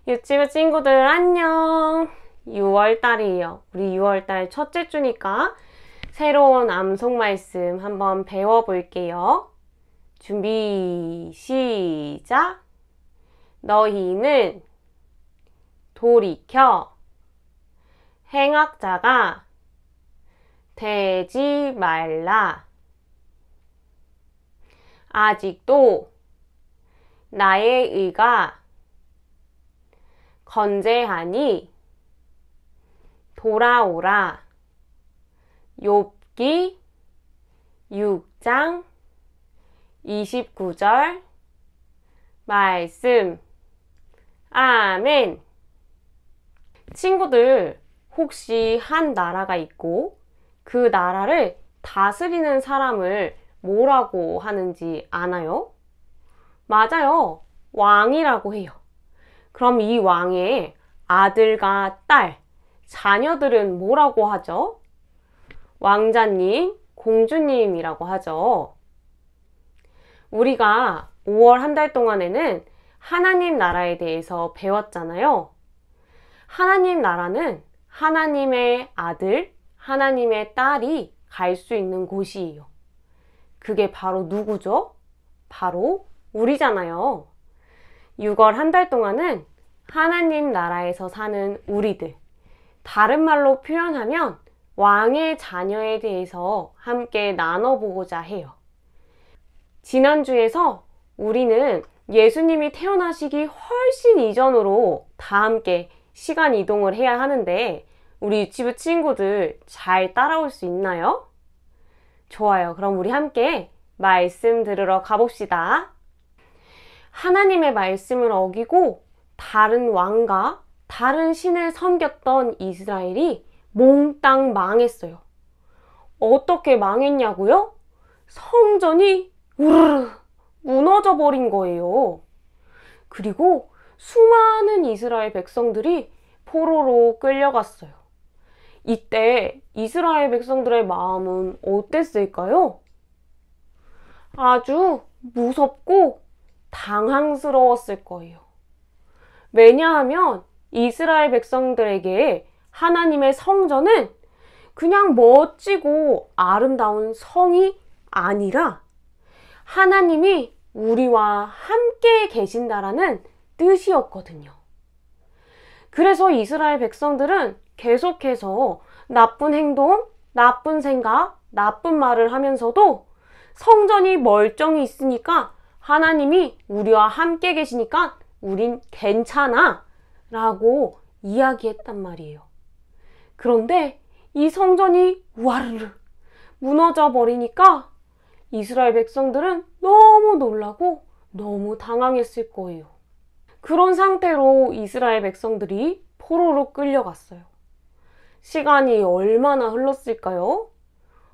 유치부 친구들 안녕. 6월달이에요. 우리 6월달 첫째 주니까 새로운 암송 말씀 한번 배워볼게요. 준비 시작. 너희는 돌이켜 행악자가 되지 말라. 아직도 나의 의가 건재하니 돌아오라. 욥기 6장 29절 말씀. 아멘. 친구들, 혹시 한 나라가 있고 그 나라를 다스리는 사람을 뭐라고 하는지 아나요? 맞아요. 왕이라고 해요. 그럼 이 왕의 아들과 딸, 자녀들은 뭐라고 하죠? 왕자님, 공주님이라고 하죠. 우리가 5월 한 달 동안에는 하나님 나라에 대해서 배웠잖아요. 하나님 나라는 하나님의 아들, 하나님의 딸이 갈 수 있는 곳이에요. 그게 바로 누구죠? 바로 우리잖아요. 6월 한 달 동안은 하나님 나라에서 사는 우리들, 다른 말로 표현하면 왕의 자녀에 대해서 함께 나눠보고자 해요. 지난주에서 우리는 예수님이 태어나시기 훨씬 이전으로 다 함께 시간 이동을 해야 하는데 우리 유치부 친구들 잘 따라올 수 있나요? 좋아요. 그럼 우리 함께 말씀 들으러 가봅시다. 하나님의 말씀을 어기고 다른 왕과 다른 신을 섬겼던 이스라엘이 몽땅 망했어요. 어떻게 망했냐고요? 성전이 우르르 무너져 버린 거예요. 그리고 수많은 이스라엘 백성들이 포로로 끌려갔어요. 이때 이스라엘 백성들의 마음은 어땠을까요? 아주 무섭고 당황스러웠을 거예요. 왜냐하면 이스라엘 백성들에게 하나님의 성전은 그냥 멋지고 아름다운 성이 아니라 하나님이 우리와 함께 계신다라는 뜻이었거든요. 그래서 이스라엘 백성들은 계속해서 나쁜 행동, 나쁜 생각, 나쁜 말을 하면서도 성전이 멀쩡히 있으니까 하나님이 우리와 함께 계시니까 우린 괜찮아 라고 이야기했단 말이에요. 그런데 이 성전이 와르르 무너져 버리니까 이스라엘 백성들은 너무 놀라고 너무 당황했을 거예요. 그런 상태로 이스라엘 백성들이 포로로 끌려갔어요. 시간이 얼마나 흘렀을까요?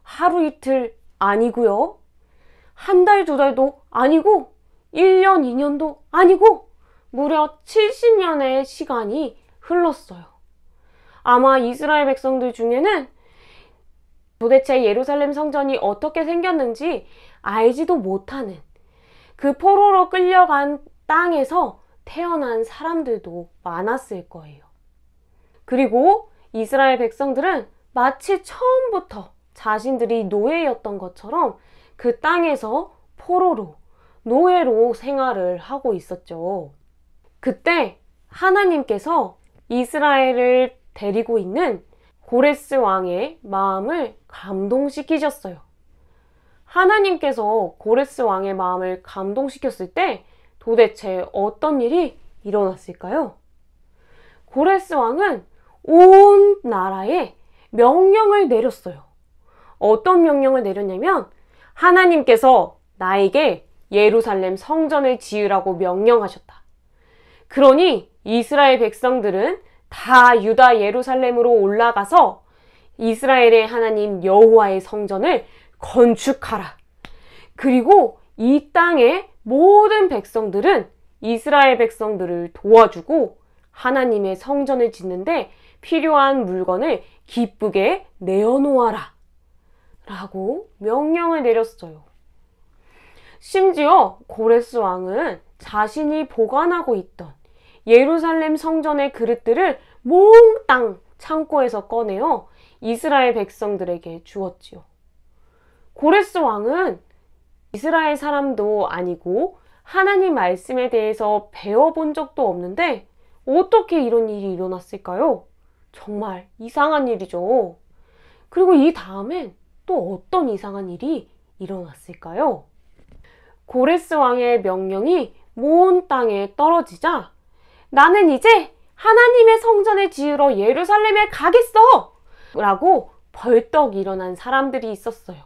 하루 이틀 아니고요. 한 달, 두 달도 아니고 1년, 2년도 아니고 무려 70년의 시간이 흘렀어요. 아마 이스라엘 백성들 중에는 도대체 예루살렘 성전이 어떻게 생겼는지 알지도 못하는 그 포로로 끌려간 땅에서 태어난 사람들도 많았을 거예요. 그리고 이스라엘 백성들은 마치 처음부터 자신들이 노예였던 것처럼 그 땅에서 포로로, 노예로 생활을 하고 있었죠. 그때 하나님께서 이스라엘을 데리고 있는 고레스 왕의 마음을 감동시키셨어요. 하나님께서 고레스 왕의 마음을 감동시켰을 때 도대체 어떤 일이 일어났을까요? 고레스 왕은 온 나라에 명령을 내렸어요. 어떤 명령을 내렸냐면 하나님께서 나에게 예루살렘 성전을 지으라고 명령하셨다. 그러니 이스라엘 백성들은 다 유다 예루살렘으로 올라가서 이스라엘의 하나님 여호와의 성전을 건축하라. 그리고 이 땅의 모든 백성들은 이스라엘 백성들을 도와주고 하나님의 성전을 짓는데 필요한 물건을 기쁘게 내어놓아라 라고 명령을 내렸어요. 심지어 고레스 왕은 자신이 보관하고 있던 예루살렘 성전의 그릇들을 몽땅 창고에서 꺼내어 이스라엘 백성들에게 주었지요. 고레스 왕은 이스라엘 사람도 아니고 하나님 말씀에 대해서 배워본 적도 없는데 어떻게 이런 일이 일어났을까요? 정말 이상한 일이죠. 그리고 이 다음엔 또 어떤 이상한 일이 일어났을까요? 고레스 왕의 명령이 온 땅에 떨어지자 나는 이제 하나님의 성전을 지으러 예루살렘에 가겠어! 라고 벌떡 일어난 사람들이 있었어요.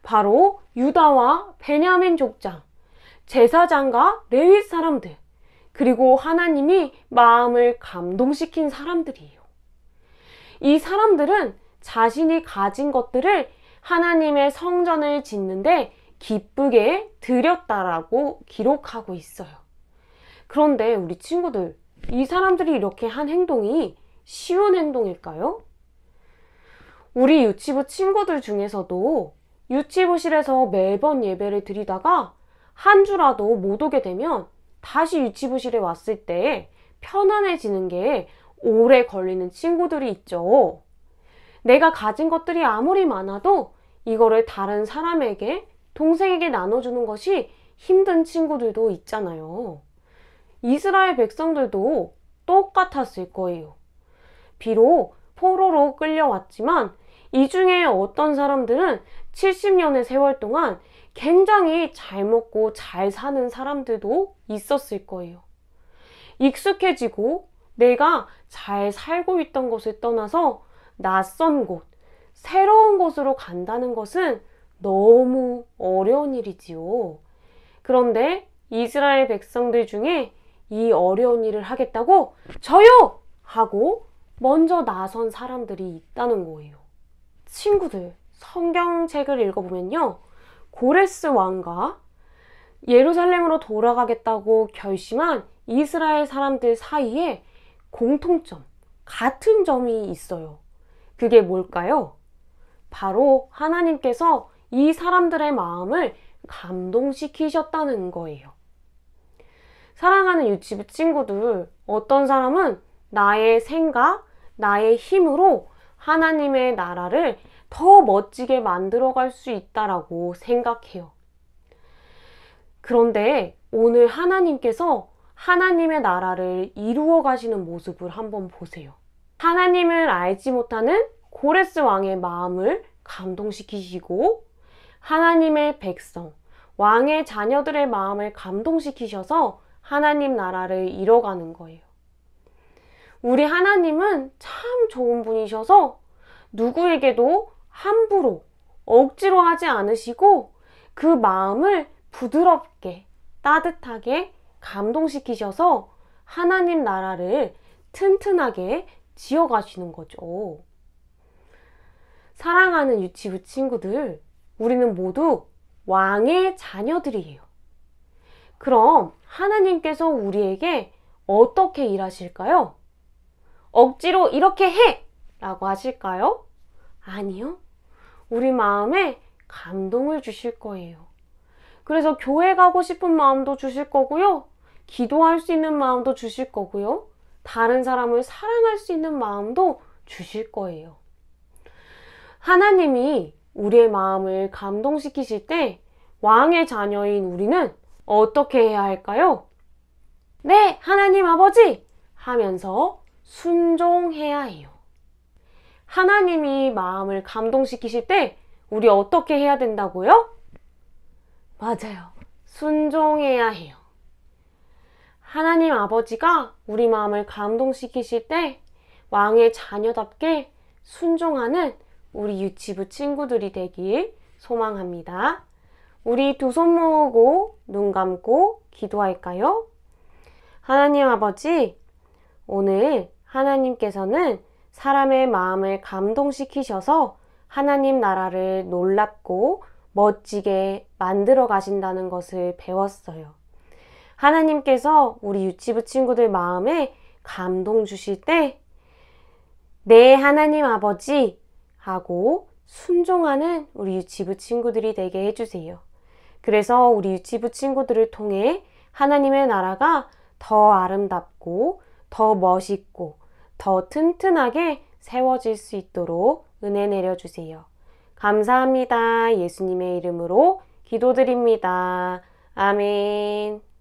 바로 유다와 베냐민 족장, 제사장과 레위 사람들, 그리고 하나님이 마음을 감동시킨 사람들이에요. 이 사람들은 자신이 가진 것들을 하나님의 성전을 짓는데 기쁘게 드렸다라고 기록하고 있어요. 그런데 우리 친구들, 이 사람들이 이렇게 한 행동이 쉬운 행동일까요? 우리 유치부 친구들 중에서도 유치부실에서 매번 예배를 드리다가 한 주라도 못 오게 되면 다시 유치부실에 왔을 때 편안해지는 게 오래 걸리는 친구들이 있죠. 내가 가진 것들이 아무리 많아도 이거를 다른 사람에게, 동생에게 나눠주는 것이 힘든 친구들도 있잖아요. 이스라엘 백성들도 똑같았을 거예요. 비록 포로로 끌려왔지만 이 중에 어떤 사람들은 70년의 세월 동안 굉장히 잘 먹고 잘 사는 사람들도 있었을 거예요. 익숙해지고 내가 잘 살고 있던 곳을 떠나서 낯선 곳, 새로운 곳으로 간다는 것은 너무 어려운 일이지요. 그런데 이스라엘 백성들 중에 이 어려운 일을 하겠다고 저요! 하고 먼저 나선 사람들이 있다는 거예요. 친구들, 성경책을 읽어보면요. 고레스 왕과 예루살렘으로 돌아가겠다고 결심한 이스라엘 사람들 사이에 공통점, 같은 점이 있어요. 그게 뭘까요? 바로 하나님께서 이 사람들의 마음을 감동시키셨다는 거예요. 사랑하는 유치부 친구들, 어떤 사람은 나의 생각, 나의 힘으로 하나님의 나라를 더 멋지게 만들어갈 수 있다라고 생각해요. 그런데 오늘 하나님께서 하나님의 나라를 이루어 가시는 모습을 한번 보세요. 하나님을 알지 못하는 고레스 왕의 마음을 감동시키시고 하나님의 백성, 왕의 자녀들의 마음을 감동시키셔서 하나님 나라를 이뤄가는 거예요. 우리 하나님은 참 좋은 분이셔서 누구에게도 함부로 억지로 하지 않으시고 그 마음을 부드럽게 따뜻하게 감동시키셔서 하나님 나라를 튼튼하게 지어가시는 거죠. 사랑하는 유치부 친구들, 우리는 모두 왕의 자녀들이에요. 그럼 하나님께서 우리에게 어떻게 일하실까요? 억지로 이렇게 해! 라고 하실까요? 아니요. 우리 마음에 감동을 주실 거예요. 그래서 교회 가고 싶은 마음도 주실 거고요. 기도할 수 있는 마음도 주실 거고요. 다른 사람을 사랑할 수 있는 마음도 주실 거예요. 하나님이 우리의 마음을 감동시키실 때 왕의 자녀인 우리는 어떻게 해야 할까요? 네, 하나님 아버지! 하면서 순종해야 해요. 하나님이 마음을 감동시키실 때 우리 어떻게 해야 된다고요? 맞아요. 순종해야 해요. 하나님 아버지가 우리 마음을 감동시키실 때 왕의 자녀답게 순종하는 우리 유치부 친구들이 되길 소망합니다. 우리 두 손 모으고 눈 감고 기도할까요? 하나님 아버지, 오늘 하나님께서는 사람의 마음을 감동시키셔서 하나님 나라를 놀랍고 멋지게 만들어 가신다는 것을 배웠어요. 하나님께서 우리 유치부 친구들 마음에 감동 주실 때 네, 하나님 아버지 하고 순종하는 우리 유치부 친구들이 되게 해주세요. 그래서 우리 유치부 친구들을 통해 하나님의 나라가 더 아름답고 더 멋있고 더 튼튼하게 세워질 수 있도록 은혜 내려주세요. 감사합니다. 예수님의 이름으로 기도드립니다. 아멘.